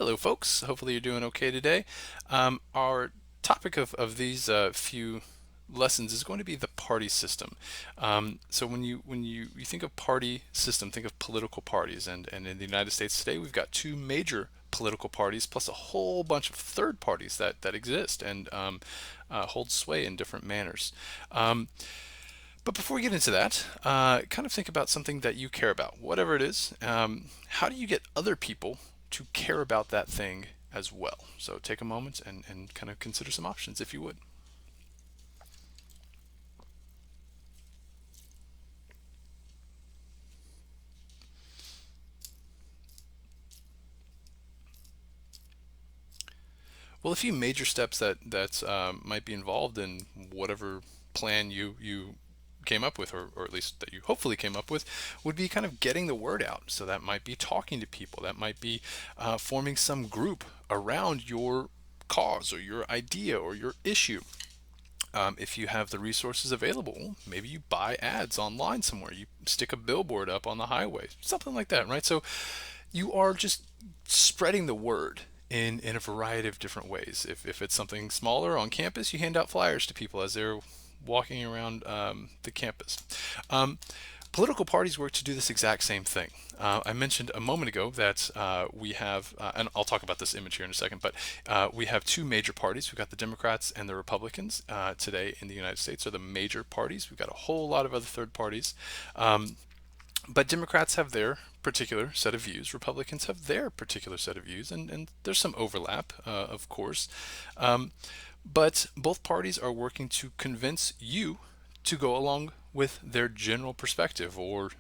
Hello, folks. Hopefully, you're doing okay today. Our topic of these few lessons is going to be the party system. So when you think of party system, think of political parties, and in the United States today, we've got two major political parties plus a whole bunch of third parties that exist and hold sway in different manners. Um, but before we get into that, kind of think about something that you care about, whatever it is. How do you get other people to care about that thing as well? So take a moment and kind of consider some options if you would. Well, a few major steps that might be involved in whatever plan you came up with, or at least that you hopefully came up with, would be kind of getting the word out. So that might be talking to people. That might be forming some group around your cause or your idea or your issue. If you have the resources available, maybe you buy ads online somewhere. You stick a billboard up on the highway, something like that, right? So you are just spreading the word in a variety of different ways. If it's something smaller on campus, you hand out flyers to people as they're walking around the campus. Um, Political parties work to do this exact same thing. I mentioned a moment ago that we have, and I'll talk about this image here in a second, but we have two major parties. We've got the Democrats and the Republicans today in the United States are the major parties. We've got a whole lot of other third parties. But Democrats have their particular set of views. Republicans have their particular set of views, and there's some overlap, of course. Um, but both parties are working to convince you to go along with their general perspective, or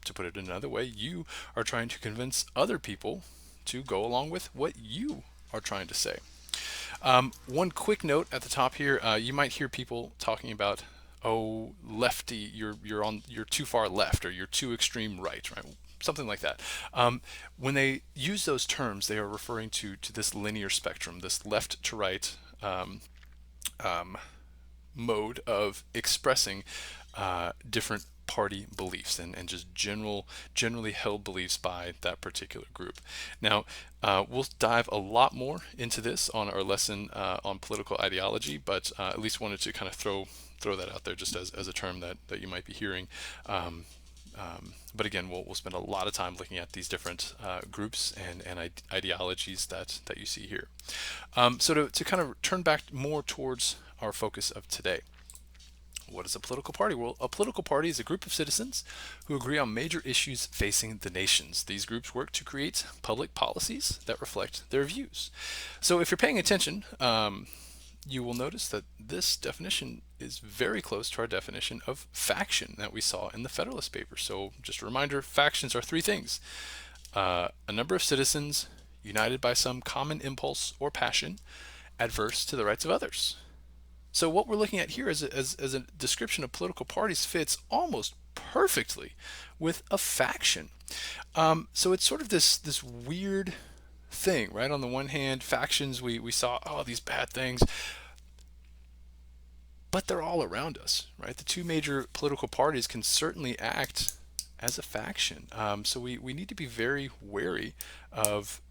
to put it another way, you are trying to convince other people to go along with what you are trying to say. One quick note at the top here: you might hear people talking about, "Oh, lefty, you're too far left, or you're too extreme right," right? Something like that. When they use those terms, they are referring to this linear spectrum, this left to right um, mode of expressing different party beliefs and just generally held beliefs by that particular group. Now, we'll dive a lot more into this on our lesson on political ideology, but at least wanted to kind of throw that out there just as a term that you might be hearing. But again, we'll spend a lot of time looking at these different groups and ideologies that you see here. So to kind of turn back more towards our focus of today. What is a political party? Well, a political party is a group of citizens who agree on major issues facing the nations. These groups work to create public policies that reflect their views. So, if you're paying attention, you will notice that this definition is very close to our definition of faction that we saw in the Federalist Papers. So, just a reminder, factions are three things: a number of citizens united by some common impulse or passion adverse to the rights of others. So what we're looking at here as a description of political parties fits almost perfectly with a faction. So it's sort of this weird thing, right? On the one hand, factions, we saw, oh, these bad things, but they're all around us, right? The two major political parties can certainly act as a faction. So we need to be very wary of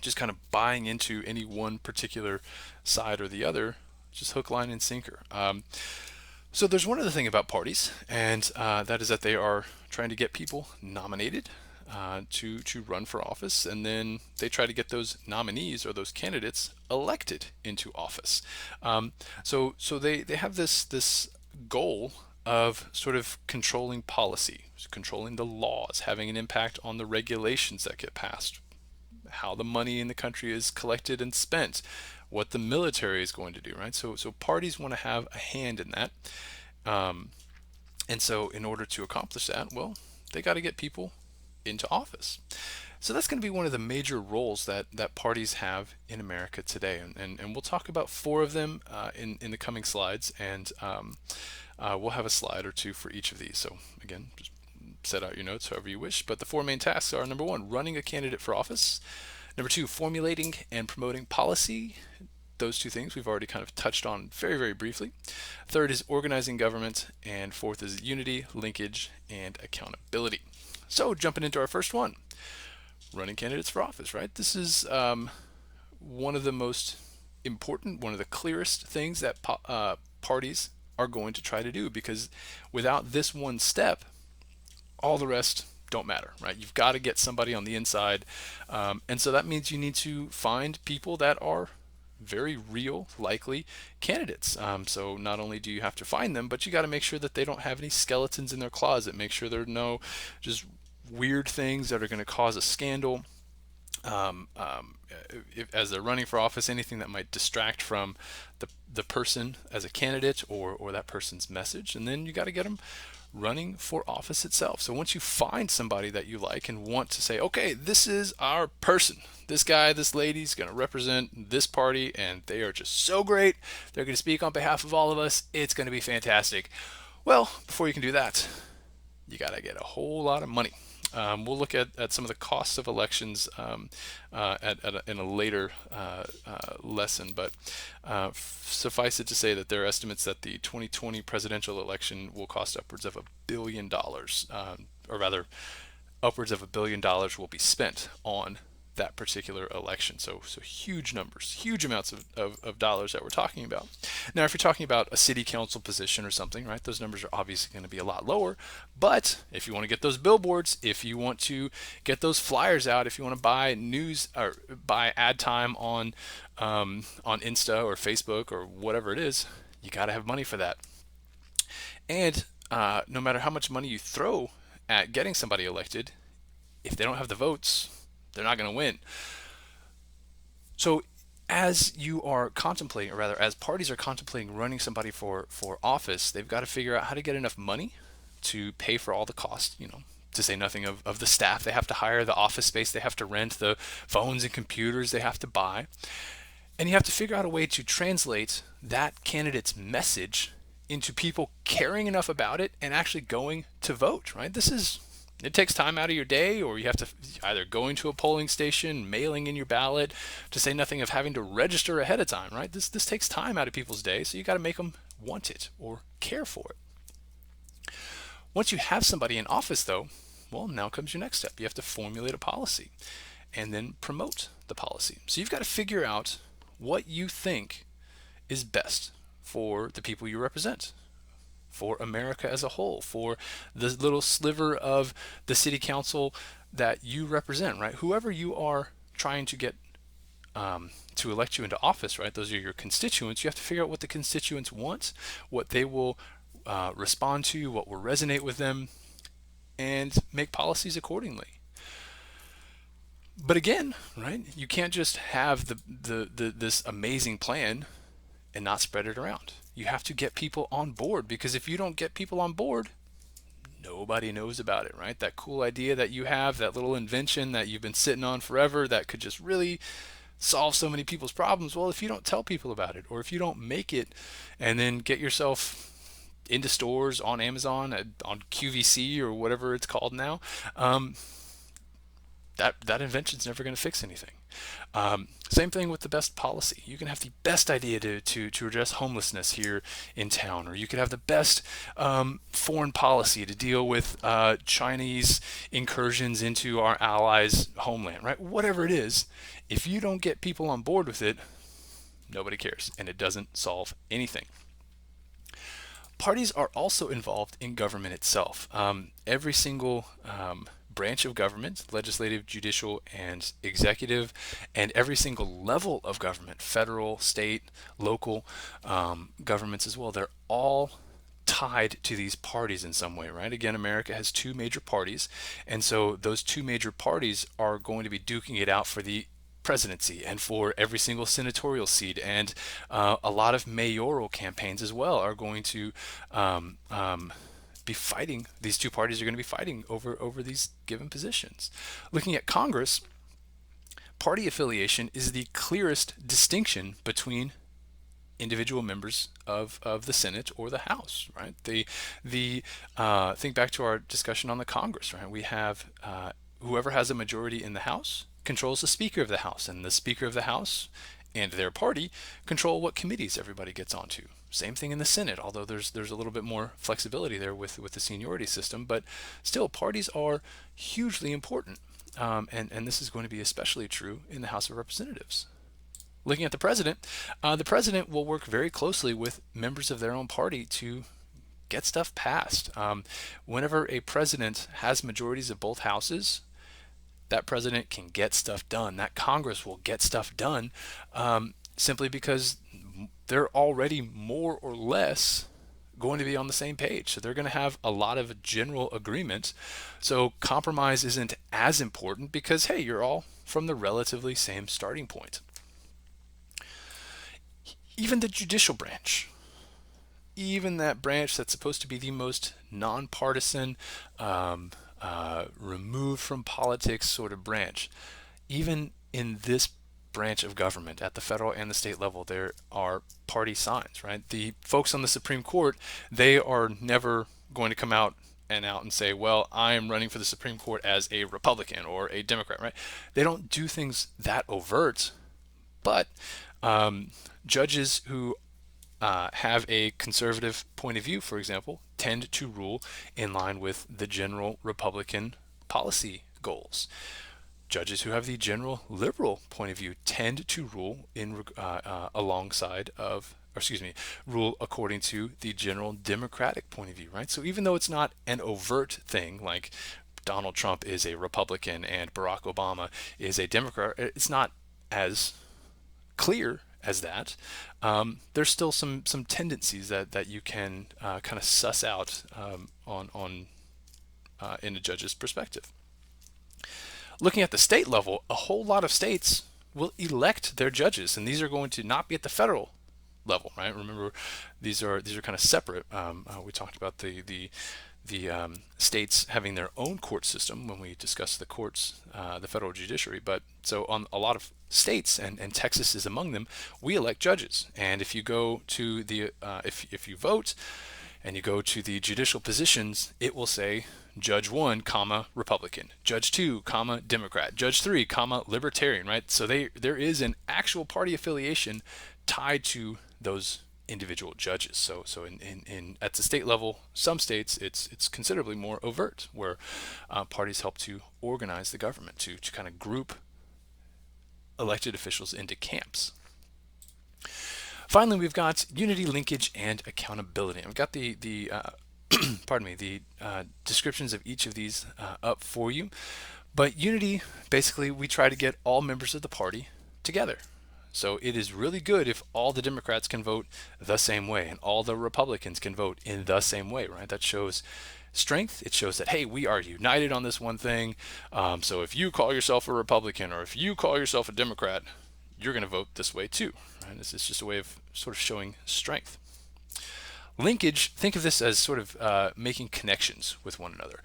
just kind of buying into any one particular side or the other, just hook, line, and sinker. So there's one other thing about parties, and that is that they are trying to get people nominated to run for office, and then they try to get those nominees or those candidates elected into office. So they have this goal of sort of controlling policy, controlling the laws, having an impact on the regulations that get passed, how the money in the country is collected and spent, what the military is going to do, right? So parties want to have a hand in that. Um, and so in order to accomplish that, well, they got to get people into office. So that's going to be one of the major roles that parties have in America today. And we'll talk about four of them in the coming slides. And we'll have a slide or two for each of these. So again, just set out your notes however you wish. But the four main tasks are: number one, running a candidate for office; number two, formulating and promoting policy. Those two things we've already kind of touched on very, very briefly. Third is organizing government. And fourth is unity, linkage, and accountability. So jumping into our first one, running candidates for office, right? This is one of the most important, one of the clearest things that parties are going to try to do, because without this one step, all the rest don't matter, right? You've got to get somebody on the inside. And so that means you need to find people that are very real, likely candidates. So not only do you have to find them, but you got to make sure that they don't have any skeletons in their closet. Make sure there are no just weird things that are going to cause a scandal. Um, um, as they're running for office, anything that might distract from the person as a candidate, or that person's message. And then you got to get them running for office itself. So once you find somebody that you like and want to say, okay, this is our person, this guy, this lady's going to represent this party, and they are just so great, they're going to speak on behalf of all of us, it's going to be fantastic. Well, before you can do that, you got to get a whole lot of money. We'll look at some of the costs of elections in a later lesson, but suffice it to say that there are estimates that the 2020 presidential election will cost upwards of $1 billion, or rather, upwards of $1 billion will be spent on that particular election. So huge numbers, huge amounts of dollars that we're talking about. Now, if you're talking about a city council position or something, right, those numbers are obviously going to be a lot lower. But if you want to get those billboards, if you want to get those flyers out, if you want to buy news or buy ad time on Insta or Facebook or whatever it is, you got to have money for that. And no matter how much money you throw at getting somebody elected, if they don't have the votes, they're not going to win. So as you are contemplating, or rather as parties are contemplating running somebody for office, they've got to figure out how to get enough money to pay for all the costs, to say nothing of the staff they have to hire, the office space they have to rent, the phones and computers they have to buy. And you have to figure out a way to translate that candidate's message into people caring enough about it and actually going to vote, right? It takes time out of your day, or you have to either going to a polling station, mailing in your ballot, to say nothing of having to register ahead of time, right? This takes time out of people's day, so you got to make them want it or care for it. Once you have somebody in office, though, well, now comes your next step. You have to formulate a policy and then promote the policy. So you've got to figure out what you think is best for the people you represent, for America as a whole, for the little sliver of the city council that you represent, right? Whoever you are trying to get to elect you into office, right? Those are your constituents. You have to figure out what the constituents want, what they will respond to, what will resonate with them, and make policies accordingly. But again, right? You can't just have this amazing plan and not spread it around. You have to get people on board, because if you don't get people on board, nobody knows about it, right? That cool idea that you have, that little invention that you've been sitting on forever that could just really solve so many people's problems. Well, if you don't tell people about it, or if you don't make it and then get yourself into stores on Amazon, on QVC or whatever it's called now, that invention's never going to fix anything. Same thing with the best policy. You can have the best idea to address homelessness here in town, or you could have the best foreign policy to deal with Chinese incursions into our allies' homeland, right? Whatever it is, if you don't get people on board with it, nobody cares, and it doesn't solve anything. Parties are also involved in government itself. Every single branch of government, legislative, judicial, and executive, and every single level of government, federal, state, local governments as well, they're all tied to these parties in some way, right? Again, America has two major parties, and so those two major parties are going to be duking it out for the presidency and for every single senatorial seat, and a lot of mayoral campaigns as well are going to be fighting. These two parties are going to be fighting over these given positions. Looking at Congress, party affiliation is the clearest distinction between individual members of the Senate or the House, right? Think back to our discussion on the Congress, right? We have whoever has a majority in the House controls the Speaker of the House, and the Speaker of the House and their party control what committees everybody gets onto. Same thing in the Senate, although there's a little bit more flexibility there with the seniority system, but still parties are hugely important. and this is going to be especially true in the House of Representatives. Looking at the president will work very closely with members of their own party to get stuff passed. Whenever a president has majorities of both houses, that president can get stuff done. That Congress will get stuff done, simply because they're already more or less going to be on the same page. So they're going to have a lot of general agreement. So compromise isn't as important because, hey, you're all from the relatively same starting point. Even the judicial branch, even that branch that's supposed to be the most nonpartisan, removed from politics sort of branch, even in this branch of government at the federal and the state level, there are party signs, right? The folks on the Supreme Court, they are never going to come out and say, well, I am running for the Supreme Court as a Republican or a Democrat, right? They don't do things that overt, but judges who have a conservative point of view, for example, tend to rule in line with the general Republican policy goals. Judges who have the general liberal point of view tend to rule alongside of, or excuse me, rule according to the general Democratic point of view, right? So even though it's not an overt thing like Donald Trump is a Republican and Barack Obama is a Democrat, it's not as clear as that. There's still some tendencies that you can kind of suss out on in a judge's perspective. Looking at the state level, a whole lot of states will elect their judges, and these are going to not be at the federal level, right? Remember, these are kind of separate. We talked about the states having their own court system when we discussed the courts, the federal judiciary. But so on a lot of states, and Texas is among them, we elect judges. And if you go to the if you vote and you go to the judicial positions, it will say Judge 1, comma, Republican, Judge 2, comma, Democrat, Judge 3, comma, Libertarian, right? So there is an actual party affiliation tied to those individual judges. So in at the state level, some states it's considerably more overt, where parties help to organize the government to kind of group elected officials into camps. Finally, we've got unity, linkage, and accountability. I've got the pardon me, the descriptions of each of these up for you. But unity, basically, we try to get all members of the party together. So it is really good if all the Democrats can vote the same way and all the Republicans can vote in the same way, right? That shows strength. It shows that, hey, we are united on this one thing. So if you call yourself a Republican or if you call yourself a Democrat, you're going to vote this way too. Right? This is just a way of sort of showing strength. Linkage, think of this as sort of making connections with one another.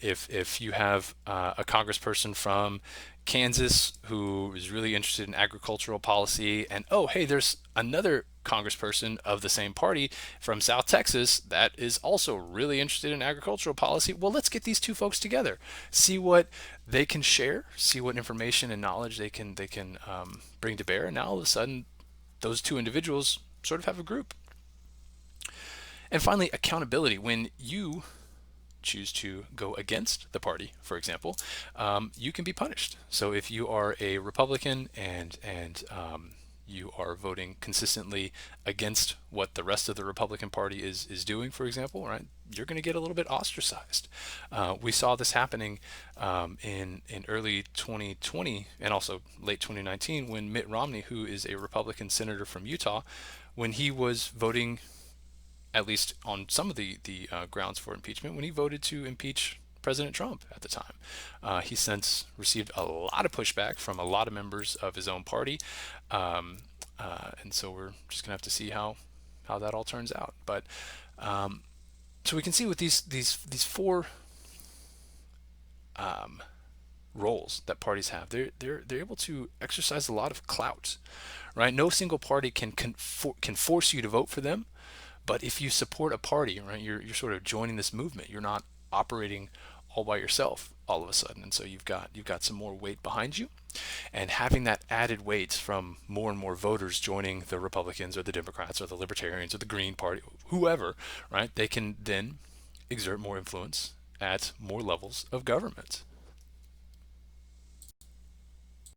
If you have a congressperson from Kansas who is really interested in agricultural policy, and oh, hey, there's another congressperson of the same party from South Texas that is also really interested in agricultural policy, well, let's get these two folks together, see what they can share, see what information and knowledge they can bring to bear, and now all of a sudden those two individuals sort of have a group. And finally, accountability. When you choose to go against the party, for example, you can be punished. So if you are a Republican and you are voting consistently against what the rest of the Republican Party is doing, for example, right, you're going to get a little bit ostracized. We saw this happening in early 2020 and also late 2019 when Mitt Romney, who is a Republican senator from Utah, when he was voting, at least on some of the grounds for impeachment, when he voted to impeach President Trump at the time. He since received a lot of pushback from a lot of members of his own party, and so we're just gonna have to see how that all turns out. But so we can see with these four roles that parties have, they're able to exercise a lot of clout, right? No single party can force you to vote for them. But if you support a party, right, you're sort of joining this movement. You're not operating all by yourself all of a sudden, and so you've got some more weight behind you, and having that added weight from more and more voters joining the Republicans or the Democrats or the Libertarians or the Green Party, whoever, right? They can then exert more influence at more levels of government.